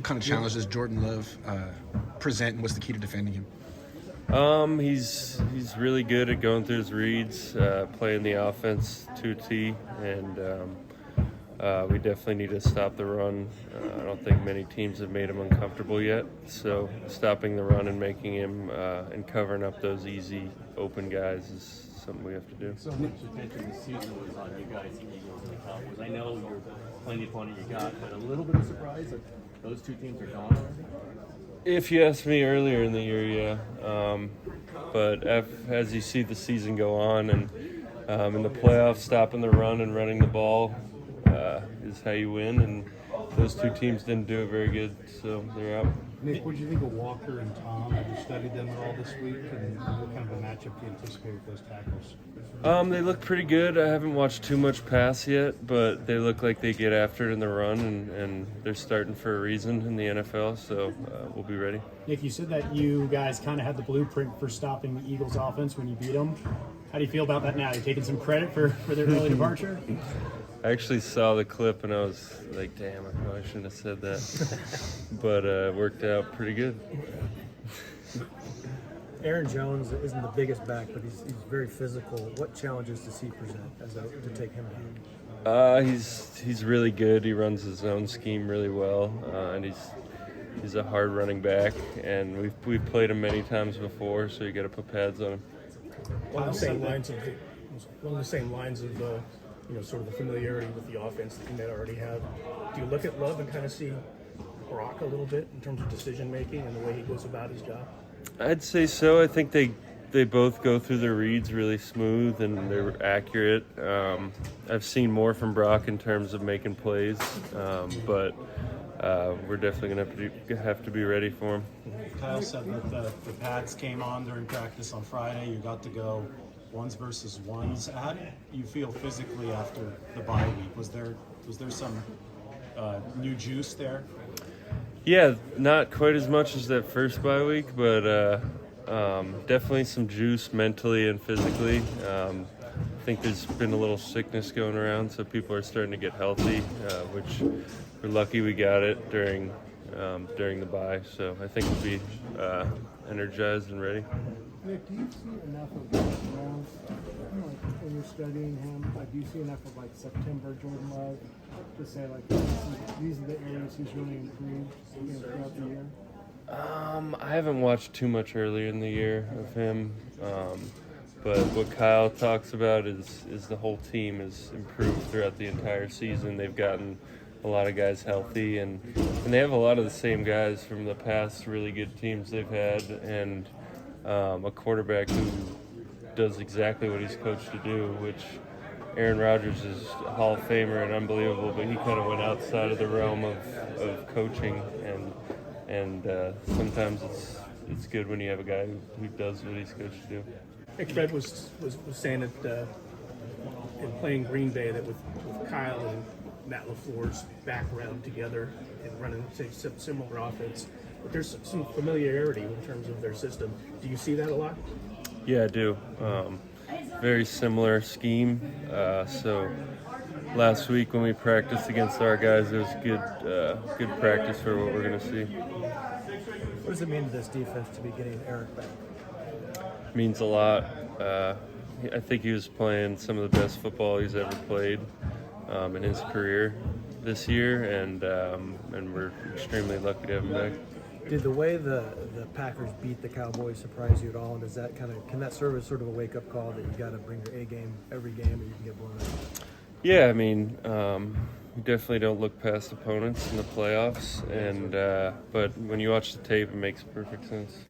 kind of challenge does Jordan Love present, and what's the key to defending him? He's really good at going through his reads, playing the offense to a T, and we definitely need to stop the run. I don't think many teams have made him uncomfortable yet, so stopping the run and making him and covering up those easy open guys is something we have to do. So much attention this season was on you guys, the Eagles and the Cowboys. I know you're plenty of fun you got, but a little bit of surprise that those two teams are gone already? If you asked me earlier in the year, yeah. But as you see the season go on and in the playoffs, stopping the run and running the ball is how you win. And those two teams didn't do it very good, so they're out. Nick, what did you think of Walker and Tom? Have you studied them at all this week? And what kind of a matchup do you anticipate with those tackles? They look pretty good. I haven't watched too much pass yet, but they look like they get after it in the run, and they're starting for a reason in the NFL, so we'll be ready. Nick, you said that you guys kind of had the blueprint for stopping the Eagles' offense when you beat them. How do you feel about that now? You taking some credit for their early departure? I actually saw the clip, and I was like, damn, I probably shouldn't have said that. But it worked out pretty good. Aaron Jones isn't the biggest back, but he's very physical. What challenges does he present to take him down? He's really good. He runs his own scheme really well, and he's a hard running back. And we've played him many times before, so you got to put pads on him. Along the same lines of sort of the familiarity with the offense that you might already have. Do you look at Love and kind of see Brock a little bit in terms of decision making and the way he goes about his job? I'd say so. I think they both go through their reads really smooth and they're accurate. I've seen more from Brock in terms of making plays, but we're definitely going to have to be ready for him. Kyle said that the pads came on during practice on Friday. You got to go ones versus ones. How do you feel physically after the bye week? Was there some new juice there? Yeah, not quite as much as that first bye week, but definitely some juice mentally and physically. I think there's been a little sickness going around, so people are starting to get healthy, which we're lucky we got it during the bye. So I think we'll be energized and ready. Nick, do you see enough of Jordan Love, when you're studying him? Do you see enough of September Jordan Love to say these are the areas he's really improved throughout the year? I haven't watched too much earlier in the year of him, but what Kyle talks about is the whole team has improved throughout the entire season. They've gotten a lot of guys healthy, and they have a lot of the same guys from the past really good teams they've had, and a quarterback who does exactly what he's coached to do, which Aaron Rodgers is a Hall of Famer and unbelievable, but he kind of went outside of the realm of coaching, and sometimes it's good when you have a guy who does what he's coached to do. Nick, Fred was saying that in playing Green Bay that with Kyle and Matt LaFleur's background together and running similar offense, but there's some familiarity in terms of their system. Do you see that a lot? Yeah, I do. Very similar scheme. So last week when we practiced against our guys, it was good practice for what we're going to see. What does it mean to this defense to be getting Eric back? It means a lot. I think he was playing some of the best football he's ever played in his career this year, and we're extremely lucky to have him back. Did the way the Packers beat the Cowboys surprise you at all? And does that can that serve as sort of a wake-up call that you got to bring your A game every game or you can get blown out? Yeah, I mean, you definitely don't look past opponents in the playoffs, and but when you watch the tape, it makes perfect sense.